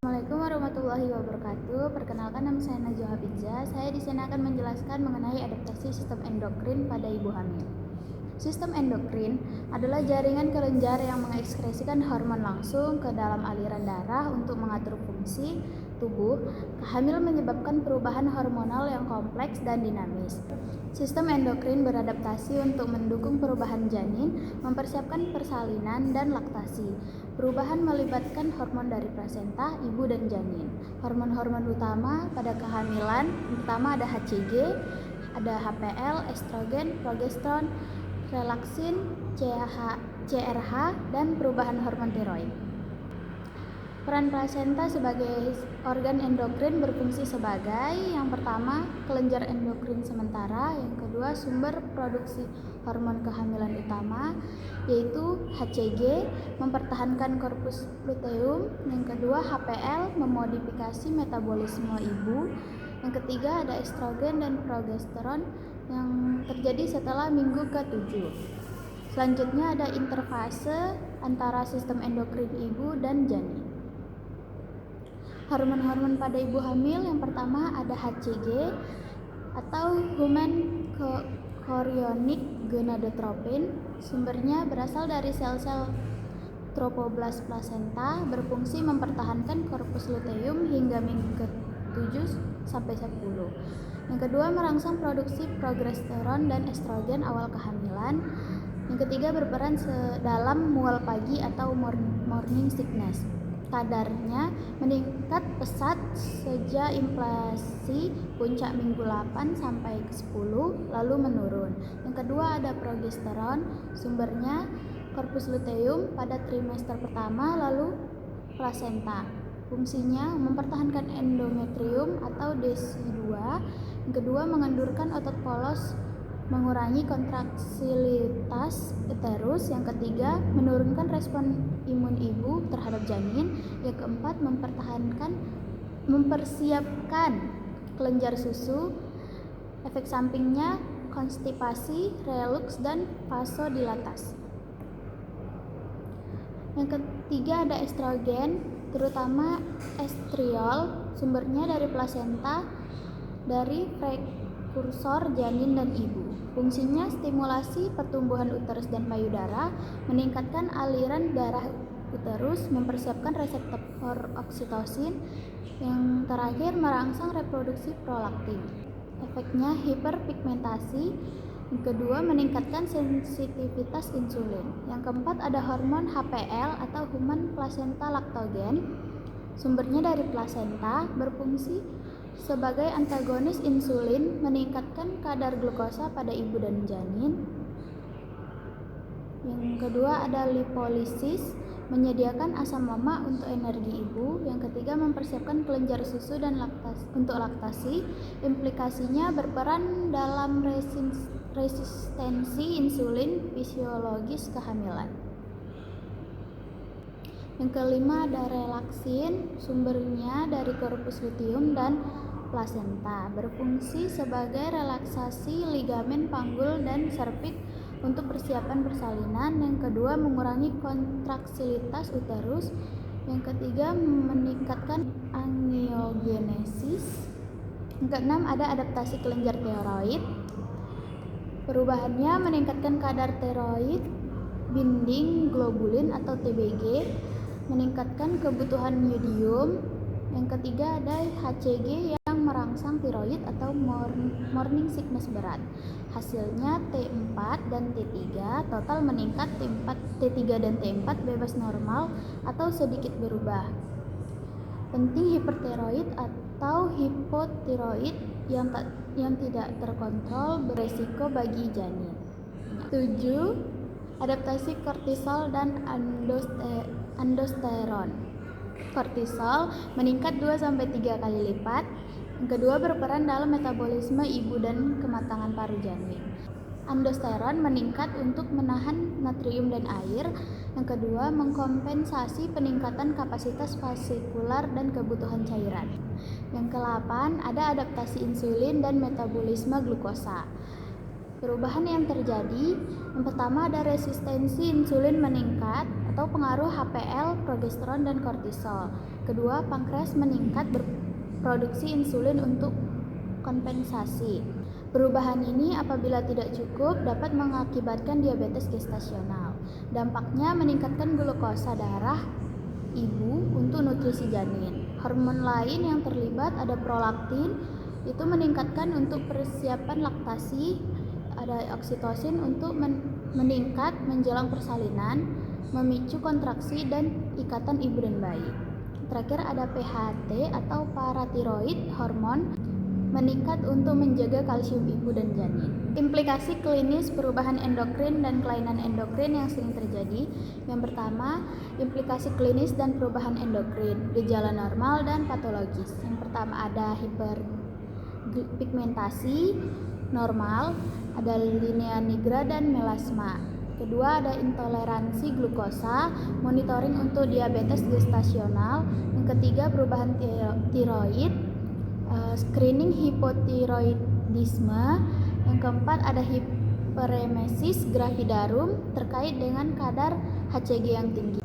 Assalamualaikum warahmatullahi wabarakatuh. Perkenalkan, nama saya Najwa Hafizah. Saya di sini akan menjelaskan mengenai adaptasi sistem endokrin pada ibu hamil. Sistem endokrin adalah jaringan kelenjar yang mengekskresikan hormon langsung ke dalam aliran darah untuk mengatur fungsi tubuh. Hamil menyebabkan perubahan hormonal yang kompleks dan dinamis. Sistem endokrin beradaptasi untuk mendukung perubahan janin, mempersiapkan persalinan dan laktasi. Perubahan melibatkan hormon dari plasenta, ibu dan janin. Hormon-hormon utama pada kehamilan pertama ada HCG, ada HPL, estrogen, progesteron, relaksin, CRH, dan perubahan hormon tiroid. Peran plasenta sebagai organ endokrin berfungsi sebagai yang pertama, kelenjar endokrin sementara, yang kedua, sumber produksi hormon kehamilan utama yaitu HCG, mempertahankan korpus luteum, yang kedua HPL, memodifikasi metabolisme ibu, yang ketiga ada estrogen dan progesteron yang terjadi setelah minggu ke-7. Selanjutnya ada interfase antara sistem endokrin ibu dan janin. Hormon-hormon pada ibu hamil yang pertama ada HCG atau Human Chorionic Gonadotropin. Sumbernya berasal dari sel-sel trofoblast plasenta, berfungsi mempertahankan korpus luteum hingga minggu ke-7 sampai 10. Yang kedua, merangsang produksi progesteron dan estrogen awal kehamilan. Yang ketiga, berperan dalam mual pagi atau morning sickness. Kadarnya meningkat pesat sejak inflasi puncak minggu 8 sampai 10 lalu menurun. Yang kedua ada progesteron, sumbernya korpus luteum pada trimester pertama lalu plasenta. Fungsinya mempertahankan endometrium atau DSI2. Yang kedua mengendurkan otot polos, mengurangi kontraksilitas uterus. Yang ketiga, menurunkan respon imun ibu terhadap janin. Yang keempat, mempersiapkan kelenjar susu. Efek sampingnya konstipasi, relux, dan vasodilatasi. Yang ketiga ada estrogen, terutama estriol, sumbernya dari plasenta, dari prekursor janin dan ibu. Fungsinya stimulasi pertumbuhan uterus dan payudara, meningkatkan aliran darah uterus, mempersiapkan reseptor oksitosin. Yang terakhir merangsang reproduksi prolaktin. Efeknya hiperpigmentasi. Yang kedua meningkatkan sensitivitas insulin. Yang keempat ada hormon HPL atau Human Placenta Lactogen. Sumbernya dari plasenta, berfungsi sebagai antagonis insulin, meningkatkan kadar glukosa pada ibu dan janin. Yang kedua ada lipolisis, menyediakan asam lemak untuk energi ibu. Yang ketiga mempersiapkan kelenjar susu dan untuk laktasi. Implikasinya berperan dalam resistensi insulin fisiologis kehamilan. Yang kelima ada relaksin, sumbernya dari korpus luteum dan plasenta, berfungsi sebagai relaksasi ligamen panggul dan serviks untuk persiapan persalinan. Yang kedua mengurangi kontraksilitas uterus. Yang ketiga meningkatkan angiogenesis. Yang keenam ada adaptasi kelenjar tiroid. Perubahannya meningkatkan kadar tiroid binding globulin atau TBG, meningkatkan kebutuhan yodium. Yang ketiga ada HCG yang merangsang tiroid atau morning sickness berat. Hasilnya T4 dan T3 total meningkat, T3 dan T4 bebas normal atau sedikit berubah. Penting hipertiroid atau hipotiroid yang tidak terkontrol beresiko bagi janin. 7. Adaptasi kortisol dan aldosteron. Kortisol meningkat 2-3 kali lipat. Yang kedua berperan dalam metabolisme ibu dan kematangan paru janin. Aldosteron meningkat untuk menahan natrium dan air. Yang kedua mengkompensasi peningkatan kapasitas vasikular dan kebutuhan cairan. Yang ke-8 ada adaptasi insulin dan metabolisme glukosa. Perubahan yang terjadi, yang pertama ada resistensi insulin meningkat atau pengaruh HPL, progesteron, dan kortisol. Kedua, pankreas meningkat berproduksi insulin untuk kompensasi. Perubahan ini apabila tidak cukup dapat mengakibatkan diabetes gestasional. Dampaknya meningkatkan glukosa darah ibu untuk nutrisi janin. Hormon lain yang terlibat ada prolaktin, itu meningkatkan untuk persiapan laktasi, ada oksitosin untuk meningkat menjelang persalinan, memicu kontraksi dan ikatan ibu dan bayi. Terakhir ada PHT atau paratiroid hormon, meningkat untuk menjaga kalsium ibu dan janin. Implikasi klinis perubahan endokrin dan kelainan endokrin yang sering terjadi. Yang pertama, implikasi klinis dan perubahan endokrin, gejala normal dan patologis. Yang pertama ada hiperpigmentasi normal, ada linea nigra dan melasma. Kedua ada intoleransi glukosa, monitoring untuk diabetes gestasional. Yang ketiga perubahan tiroid, screening hipotiroidisme. Yang keempat ada hiperemesis gravidarum terkait dengan kadar HCG yang tinggi.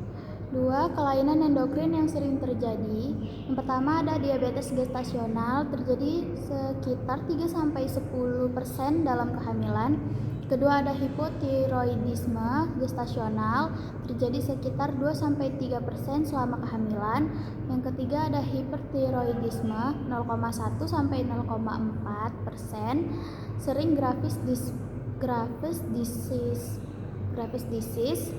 Dua, kelainan endokrin yang sering terjadi. Yang pertama ada diabetes gestasional, terjadi sekitar 3-10% dalam kehamilan. Kedua ada hipotiroidisme gestasional, terjadi sekitar 2-3% selama kehamilan. Yang ketiga ada hipertiroidisme 0,1-0,4%, sering gravis disease.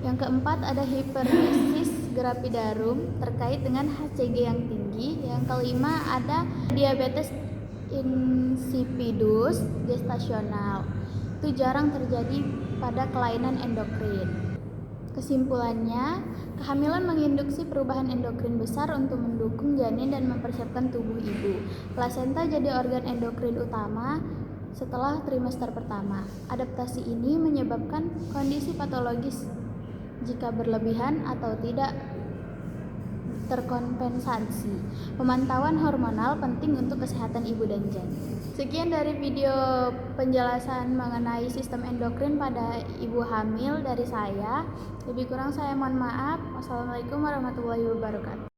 Yang keempat ada hiperemesis gravidarum terkait dengan HCG yang tinggi. Yang kelima ada diabetes insipidus gestasional, itu jarang terjadi pada kelainan endokrin. Kesimpulannya, kehamilan menginduksi perubahan endokrin besar untuk mendukung janin dan mempersiapkan tubuh ibu. Plasenta jadi organ endokrin utama setelah trimester pertama. Adaptasi ini menyebabkan kondisi patologis jika berlebihan atau tidak terkompensasi. Pemantauan hormonal penting untuk kesehatan ibu dan janin. Sekian dari video penjelasan mengenai sistem endokrin pada ibu hamil dari saya. Lebih kurang saya mohon maaf. Wassalamualaikum warahmatullahi wabarakatuh.